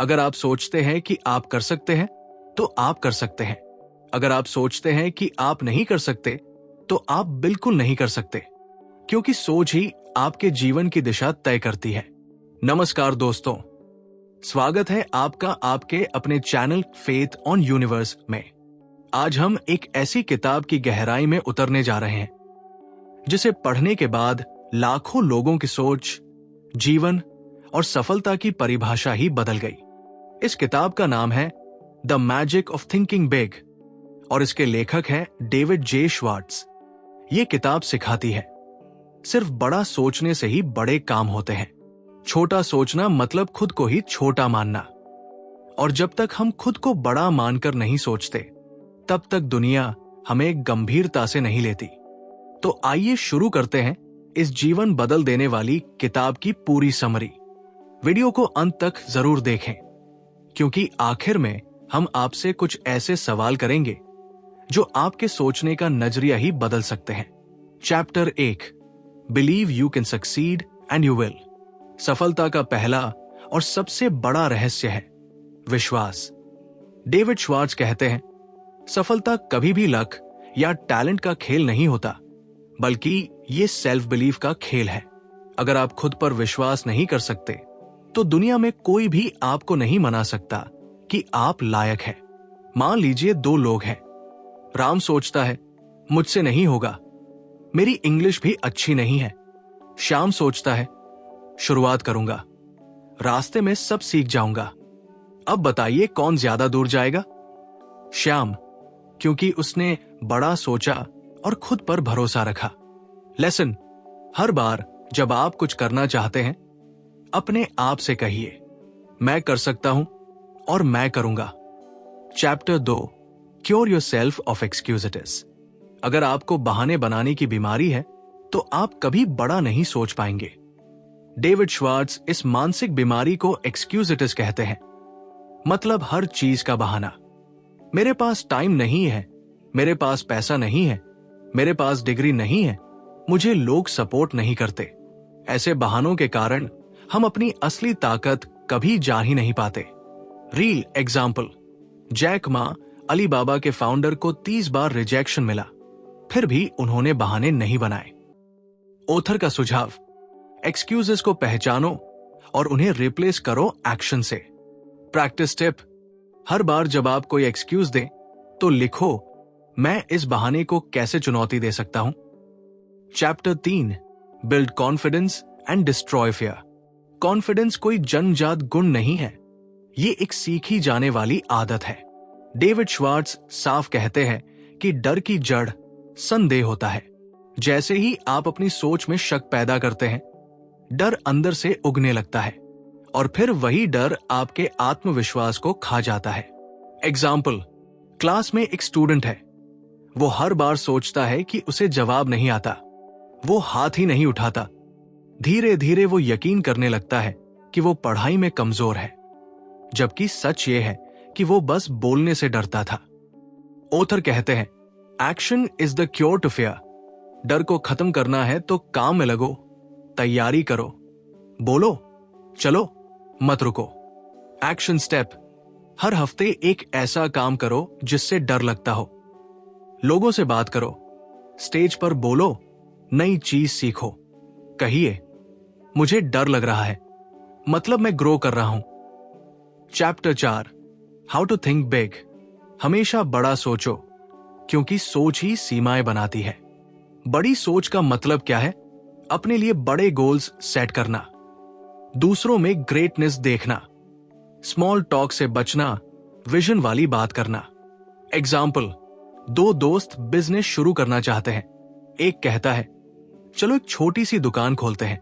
अगर आप सोचते हैं कि आप कर सकते हैं तो आप कर सकते हैं। अगर आप सोचते हैं कि आप नहीं कर सकते तो आप बिल्कुल नहीं कर सकते, क्योंकि सोच ही आपके जीवन की दिशा तय करती है। नमस्कार दोस्तों, स्वागत है आपका आपके अपने चैनल फेथ ऑन यूनिवर्स में। आज हम एक ऐसी किताब की गहराई में उतरने जा रहे हैं जिसे पढ़ने के बाद लाखों लोगों की सोच, जीवन और सफलता की परिभाषा ही बदल गई। इस किताब का नाम है the magic of thinking big और इसके लेखक हैं डेविड जे श्वार्ट्ज। ये किताब सिखाती है सिर्फ बड़ा सोचने से ही बड़े काम होते हैं। छोटा सोचना मतलब खुद को ही छोटा मानना, और जब तक हम खुद को बड़ा मानकर नहीं सोचते तब तक दुनिया हमें गंभीरता से नहीं लेती। तो आइए शुरू करते हैं इस जीवन बदल देने वाली किताब की पूरी समरी। वीडियो को अंत तक जरूर देखें, क्योंकि आखिर में हम आपसे कुछ ऐसे सवाल करेंगे जो आपके सोचने का नजरिया ही बदल सकते हैं। Chapter 1, believe you can succeed and you will. सफलता का पहला और सबसे बड़ा रहस्य है विश्वास। डेविड श्वार्ट्ज कहते हैं, सफलता कभी भी लक या टैलेंट का खेल नहीं होता, बल्कि ये सेल्फ बिलीफ का खेल है। अगर आप खुद पर विश्वास नहीं कर सकते तो दुनिया में कोई भी आपको नहीं मना सकता कि आप लायक हैं। मान लीजिए 2 लोग हैं। राम सोचता है मुझसे नहीं होगा, मेरी इंग्लिश भी अच्छी नहीं है। श्याम सोचता है शुरुआत करूंगा, रास्ते में सब सीख जाऊंगा। अब बताइए कौन ज्यादा दूर जाएगा? श्याम, क्योंकि उसने बड़ा सोचा और खुद पर भरोसा रखा। लेसन, हर बार जब आप कुछ करना चाहते हैं अपने आप से कहिए, मैं कर सकता हूं और मैं करूंगा। Chapter 2, cure yourself of excuses. अगर आपको बहाने बनाने की बीमारी है तो आप कभी बड़ा नहीं सोच पाएंगे। डेविड श्वार्ट्ज इस मानसिक बीमारी को एक्सक्यूजेस कहते हैं, मतलब हर चीज का बहाना। मेरे पास टाइम नहीं है, मेरे पास पैसा नहीं है, मेरे पास डिग्री नहीं है, मुझे लोग सपोर्ट नहीं करते। ऐसे बहानों के कारण हम अपनी असली ताकत कभी जान ही नहीं पाते। Real example, Jack Ma Alibaba के फाउंडर को 30 बार रिजेक्शन मिला, फिर भी उन्होंने बहाने नहीं बनाए। ऑथर का सुझाव, एक्सक्यूजेस को पहचानो और उन्हें रिप्लेस करो एक्शन से। प्रैक्टिस टिप, हर बार जब आप कोई एक्सक्यूज दें तो लिखो, मैं इस बहाने को कैसे चुनौती दे सकता हूं। Chapter 3, build confidence and destroy fear. Confidence कोई जन्मजात गुण नहीं है, ये एक सीखी जाने वाली आदत है। डेविड श्वार्ट्ज साफ कहते हैं कि डर की जड़ संदेह होता है। जैसे ही आप अपनी सोच में शक पैदा करते हैं, डर अंदर से उगने लगता है और फिर वही डर आपके आत्मविश्वास को खा जाता है। एग्जाम्पल, क्लास में एक स्टूडेंट है, वो हर बार सोचता है कि उसे जवाब नहीं आता, वो हाथ ही नहीं उठाता। धीरे धीरे वो यकीन करने लगता है कि वो पढ़ाई में कमजोर है, जबकि सच ये है कि वो बस बोलने से डरता था। ऑथर कहते हैं, action is the cure to fear. डर को खत्म करना है तो काम में लगो, तैयारी करो, बोलो, चलो, मत रुको। एक्शन स्टेप, हर हफ्ते एक ऐसा काम करो जिससे डर लगता हो। लोगों से बात करो, स्टेज पर बोलो, नई चीज सीखो। कहिए, मुझे डर लग रहा है, मतलब मैं ग्रो कर रहा हूं। Chapter 4, how to think big. हमेशा बड़ा सोचो, क्योंकि सोच ही सीमाएं बनाती है। बड़ी सोच का मतलब क्या है? अपने लिए बड़े गोल्स सेट करना, दूसरों में ग्रेटनेस देखना, स्मॉल टॉक से बचना, विजन वाली बात करना। एग्जाम्पल, 2 दोस्त बिजनेस शुरू करना चाहते हैं। एक कहता है चलो एक छोटी सी दुकान खोलते हैं,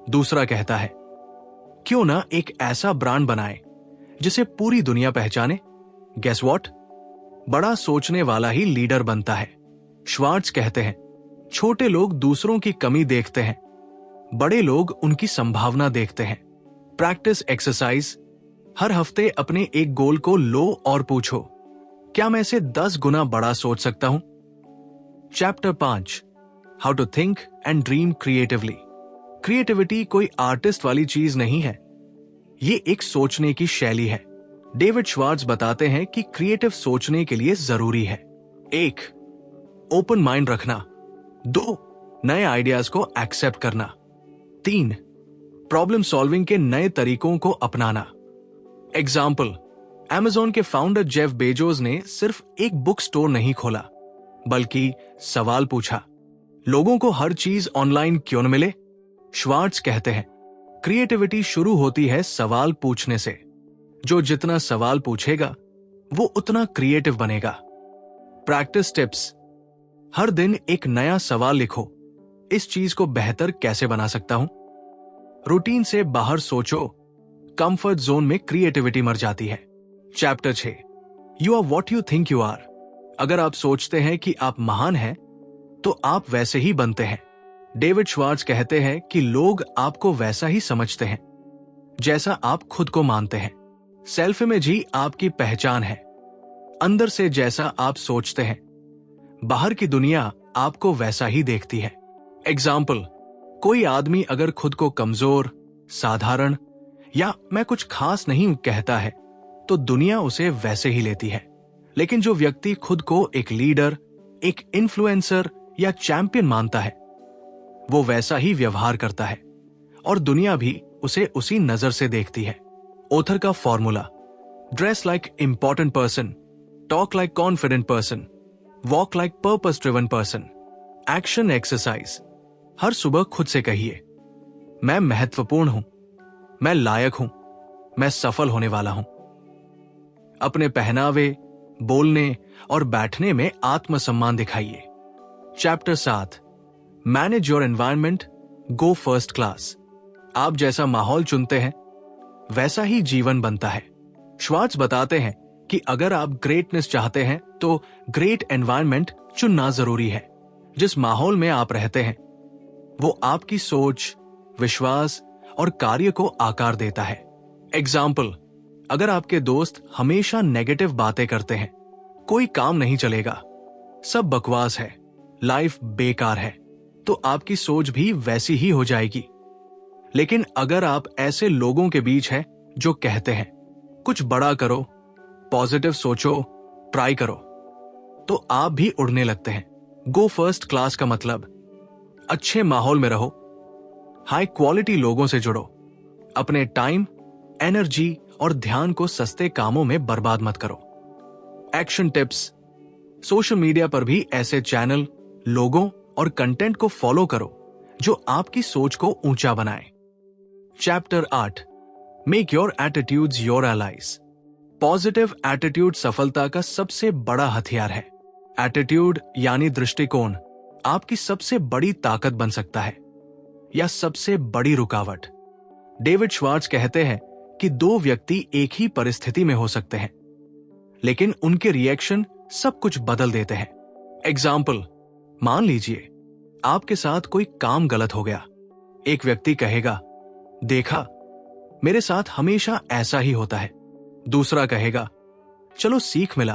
दूसरा कहता है क्यों ना एक ऐसा ब्रांड बनाए जिसे पूरी दुनिया पहचाने। Guess what? बड़ा सोचने वाला ही लीडर बनता है। श्वार्ट्ज कहते हैं, छोटे लोग दूसरों की कमी देखते हैं, बड़े लोग उनकी संभावना देखते हैं। प्रैक्टिस एक्सरसाइज, हर हफ्ते अपने एक गोल को लो और पूछो, क्या मैं इसे 10 गुना बड़ा सोच सकता हूं? Chapter 5, how to think and dream creatively. Creativity कोई आर्टिस्ट वाली चीज नहीं है, ये एक सोचने की शैली है। डेविड श्वार्ट्ज बताते हैं कि क्रिएटिव सोचने के लिए जरूरी है 1. ओपन माइंड रखना, 2. नए आइडियाज को एक्सेप्ट करना, 3. प्रॉब्लम सॉल्विंग के नए तरीकों को अपनाना। एग्जाम्पल, Amazon के फाउंडर जेफ बेजोस ने सिर्फ एक बुक स्टोर नहीं खोला, बल्कि सवाल पूछा, लोगों को हर चीज ऑनलाइन क्यों न मिले? श्वार्ट्ज कहते हैं, क्रिएटिविटी शुरू होती है सवाल पूछने से। जो जितना सवाल पूछेगा वो उतना क्रिएटिव बनेगा। प्रैक्टिस टिप्स, हर दिन एक नया सवाल लिखो, इस चीज को बेहतर कैसे बना सकता हूं? रूटीन से बाहर सोचो, कंफर्ट जोन में क्रिएटिविटी मर जाती है। Chapter 6, you are what you think you are. अगर आप सोचते हैं कि आप महान हैं, तो आप वैसे ही बनते हैं। डेविड श्वार्ट्ज कहते हैं कि लोग आपको वैसा ही समझते हैं जैसा आप खुद को मानते हैं। सेल्फ इमेज ही आपकी पहचान है। अंदर से जैसा आप सोचते हैं, बाहर की दुनिया आपको वैसा ही देखती है। एग्जाम्पल, कोई आदमी अगर खुद को कमजोर, साधारण या मैं कुछ खास नहीं कहता है, तो दुनिया उसे वैसे ही लेती है। लेकिन जो व्यक्ति खुद को एक लीडर, एक इन्फ्लुएंसर या चैंपियन मानता है, वो वैसा ही व्यवहार करता है और दुनिया भी उसे उसी नजर से देखती है। ऑथर का formula, dress like important person, talk like confident person, walk like purpose driven person. Action exercise, हर सुबह खुद से कहिए, मैं महत्वपूर्ण हूं, मैं लायक हूं, मैं सफल होने वाला हूं। अपने पहनावे, बोलने और बैठने में आत्मसम्मान दिखाइए। Chapter 7, manage your environment, go first class. आप जैसा माहौल चुनते हैं, वैसा ही जीवन बनता है। श्वार्ट्ज बताते हैं कि अगर आप ग्रेटनेस चाहते हैं, तो ग्रेट एनवायरनमेंट चुनना जरूरी है। जिस माहौल में आप रहते हैं, वो आपकी सोच, विश्वास और कार्य को आकार देता है। एग्जाम्पल, अगर आपके दोस्त हमेशा नेगेटिव बातें करते हैं, कोई काम नहीं चलेगा, सब बकवास है, लाइफ बेकार है, तो आपकी सोच भी वैसी ही हो जाएगी। लेकिन अगर आप ऐसे लोगों के बीच हैं जो कहते हैं, कुछ बड़ा करो, पॉजिटिव सोचो, ट्राई करो, तो आप भी उड़ने लगते हैं। गो फर्स्ट क्लास का मतलब, अच्छे माहौल में रहो, हाई क्वालिटी लोगों से जुड़ो, अपने टाइम, एनर्जी और ध्यान को सस्ते कामों में बर्बाद मत करो। एक्शन टिप्स, सोशल मीडिया पर भी ऐसे चैनल, लोगों और कंटेंट को फॉलो करो जो आपकी सोच को ऊंचा बनाए। Chapter 8, make your attitudes your allies. Positive attitude सफलता का सबसे बड़ा हथियार है। एटीट्यूड यानी दृष्टिकोण आपकी सबसे बड़ी ताकत बन सकता है या सबसे बड़ी रुकावट। डेविड श्वार्ट्ज कहते हैं कि दो व्यक्ति एक ही परिस्थिति में हो सकते हैं, लेकिन उनके रिएक्शन सब कुछ बदल देते हैं। एग्जाम्पल, मान लीजिए आपके साथ कोई काम गलत हो गया। एक व्यक्ति कहेगा, देखा, मेरे साथ हमेशा ऐसा ही होता है। दूसरा कहेगा, चलो सीख मिला,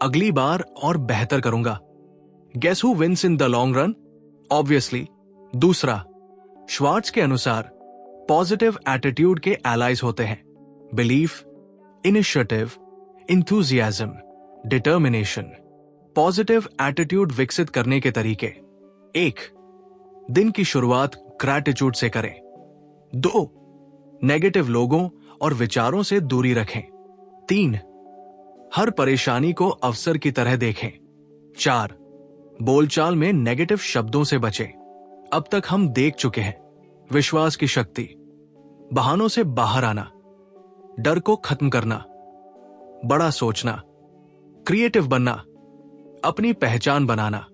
अगली बार और बेहतर करूंगा। Guess who wins in the long run? Obviously दूसरा। श्वार्ट्ज के अनुसार पॉजिटिव एटीट्यूड के एलाइज होते हैं belief, initiative, enthusiasm, determination. Positive attitude विकसित करने के तरीके: 1. दिन की शुरुआत ग्रैटिट्यूड से करें। 2. नेगेटिव लोगों और विचारों से दूरी रखें। 3. हर परेशानी को अवसर की तरह देखें। 4. बोलचाल में नेगेटिव शब्दों से बचें। अब तक हम देख चुके हैं विश्वास की शक्ति, बहानों से बाहर आना, डर को खत्म करना, बड़ा सोचना, क्रिएटिव बनना, अपनी पहचान बनाना,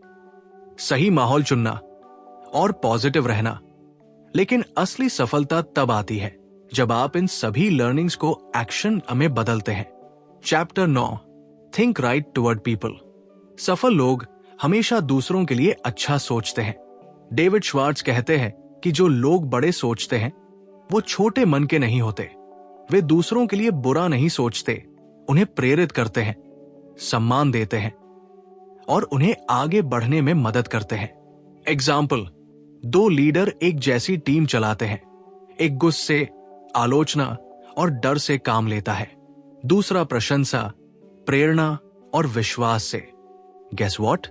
सही माहौल चुनना और पॉजिटिव रहना। लेकिन असली सफलता तब आती है जब आप इन सभी लर्निंग्स को एक्शन में बदलते हैं। Chapter 9, think right toward people. सफल लोग हमेशा दूसरों के लिए अच्छा सोचते हैं। डेविड श्वार्ट्ज कहते हैं कि जो लोग बड़े सोचते हैं, वो छोटे मन के नहीं होते। वे दूसरों के लिए बुरा नहीं सोचते, उन्हें प्रेरित करते हैं, सम्मान देते हैं और उन्हें आगे बढ़ने में मदद करते हैं। एग्जाम्पल, 2 लीडर एक जैसी टीम चलाते हैं। एक गुस्से, आलोचना और डर से काम लेता है। दूसरा प्रशंसा, प्रेरणा और विश्वास से। Guess what?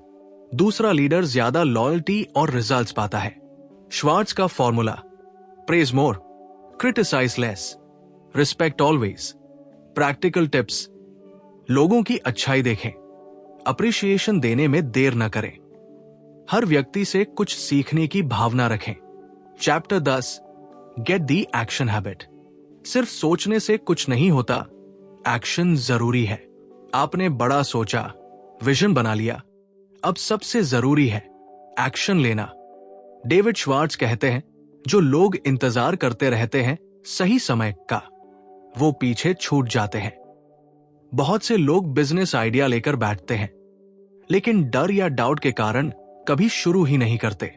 दूसरा लीडर ज्यादा लॉयल्टी और रिजल्ट्स पाता है। श्वार्ट्ज का formula: praise more, criticise less, respect always. Practical tips: लोगों की अच्छाई देखें, अप्रिशिएशन देने में देर न करें, हर व्यक्ति से कुछ सीखने की भावना रखें। Chapter 10, get the action habit. सिर्फ सोचने से कुछ नहीं होता, एक्शन जरूरी है। आपने बड़ा सोचा, विजन बना लिया, अब सबसे जरूरी है एक्शन लेना। डेविड श्वार्ट्ज कहते हैं, जो लोग इंतजार करते रहते हैं सही समय का, वो पीछे छूट जाते हैं। बहुत से लोग बिजनेस आइडिया लेकर बैठते हैं, लेकिन डर या डाउट के कारण कभी शुरू ही नहीं करते,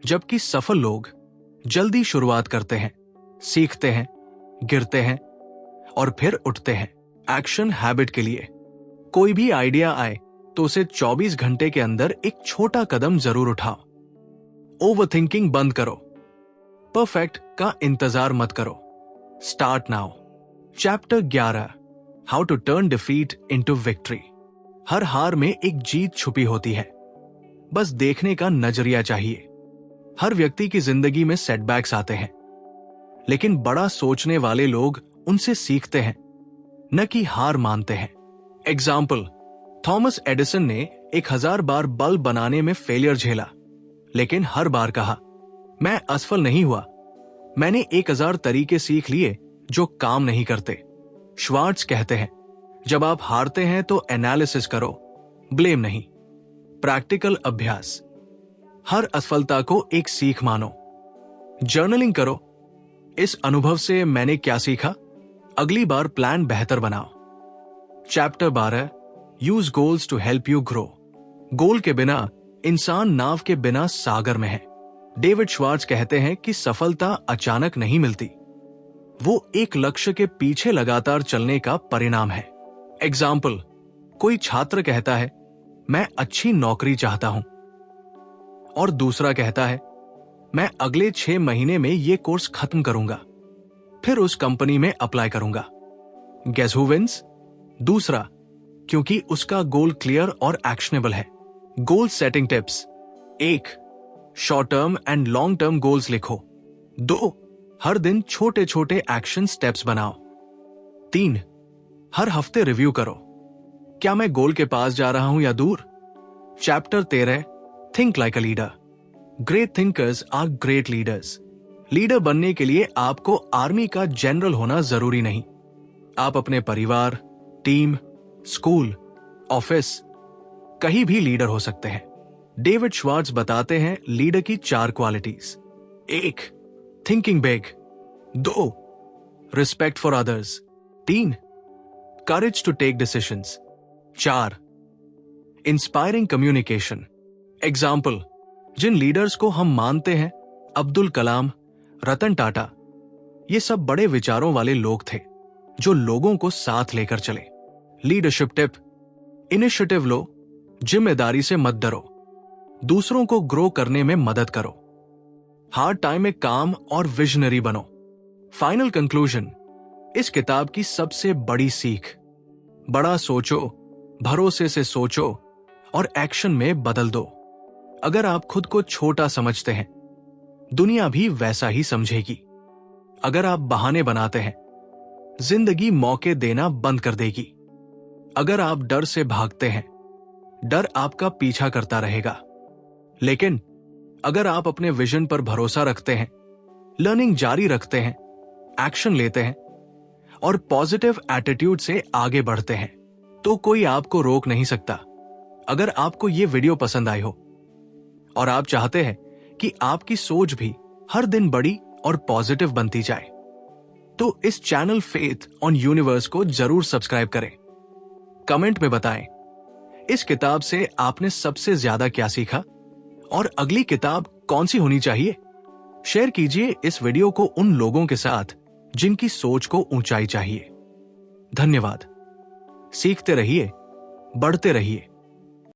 जबकि सफल लोग जल्दी शुरुआत करते हैं, सीखते हैं, गिरते हैं और फिर उठते हैं। एक्शन हैबिट के लिए कोई भी आइडिया आए तो उसे 24 घंटे के अंदर एक छोटा कदम जरूर उठाओ। ओवरथिंकिंग बंद करो, परफेक्ट का इंतजार मत करो, start now. Chapter 11, how to turn defeat into victory. हर हार में एक जीत छुपी होती है, बस देखने का नजरिया चाहिए। हर व्यक्ति की जिंदगी में सेटबैक्स आते हैं, लेकिन बड़ा सोचने वाले लोग उनसे सीखते हैं, न कि हार मानते हैं। एग्जाम्पल: थॉमस एडिसन ने 1000 बार बल्ब बनाने में फेलियर झेला, लेकिन हर बार कहा, मैं असफल नहीं हुआ, मैंने 1000 तरीके सीख लिए जो काम नहीं करते। श्वार्ट्ज कहते हैं, जब आप हारते हैं तो एनालिसिस करो, ब्लेम नहीं। प्रैक्टिकल अभ्यास: हर असफलता को एक सीख मानो। जर्नलिंग करो, इस अनुभव से मैंने क्या सीखा, अगली बार प्लान बेहतर बनाओ। Chapter 12, use goals to help you grow. Goal के बिना इंसान नाव के बिना सागर में है। डेविड श्वार्ट्ज कहते हैं कि सफलता अचानक नहीं मिलती, वो एक लक्ष्य के पीछे लगातार चलने का परिणाम है। एग्जाम्पल: कोई छात्र कहता है, मैं अच्छी नौकरी चाहता हूं, और दूसरा कहता है, मैं अगले 6 महीने में ये कोर्स खत्म करूंगा, फिर उस कंपनी में अप्लाई करूंगा। Guess who wins? दूसरा, क्योंकि उसका गोल क्लियर और एक्शनेबल है। Goal setting tips: 1. Short term and long term goals लिखो। 2. हर दिन छोटे छोटे एक्शन स्टेप्स बनाओ। 3. हर हफ्ते रिव्यू करो, क्या मैं गोल के पास जा रहा हूं या दूर। Chapter 13, think like a leader. Great thinkers are great leaders. Leader बनने के लिए आपको आर्मी का जनरल होना जरूरी नहीं, आप अपने परिवार, टीम, स्कूल, ऑफिस, कहीं भी लीडर हो सकते हैं। डेविड श्वार्ट्ज बताते हैं लीडर की 4 qualities: 1. Thinking big. 2. Respect for others. 3. Courage to take decisions. 4. Inspiring communication. Example: जिन लीडर्स को हम मानते हैं, अब्दुल कलाम, रतन टाटा, ये सब बड़े विचारों वाले लोग थे जो लोगों को साथ लेकर चले। लीडरशिप टिप: इनिशिएटिव लो, जिम्मेदारी से मत डरो, दूसरों को ग्रो करने में मदद करो, हार्ड टाइम में काम और विजनरी बनो। फाइनल कंक्लूजन: इस किताब की सबसे बड़ी सीख, बड़ा सोचो, भरोसे से सोचो और एक्शन में बदल दो। अगर आप खुद को छोटा समझते हैं, दुनिया भी वैसा ही समझेगी। अगर आप बहाने बनाते हैं, जिंदगी मौके देना बंद कर देगी। अगर आप डर से भागते हैं, डर आपका पीछा करता रहेगा। लेकिन अगर आप अपने विजन पर भरोसा रखते हैं, लर्निंग जारी रखते हैं, एक्शन लेते हैं और पॉजिटिव एटीट्यूड से आगे बढ़ते हैं, तो कोई आपको रोक नहीं सकता। अगर आपको यह वीडियो पसंद आई हो और आप चाहते हैं कि आपकी सोच भी हर दिन बड़ी और पॉजिटिव बनती जाए, तो इस चैनल फेथ ऑन यूनिवर्स को जरूर सब्सक्राइब करें। कमेंट में बताएं इस किताब से आपने सबसे ज्यादा क्या सीखा और अगली किताब कौन सी होनी चाहिए। शेयर कीजिए इस वीडियो को उन लोगों के साथ जिनकी सोच को ऊंचाई चाहिए। धन्यवाद। सीखते रहिए, बढ़ते रहिए।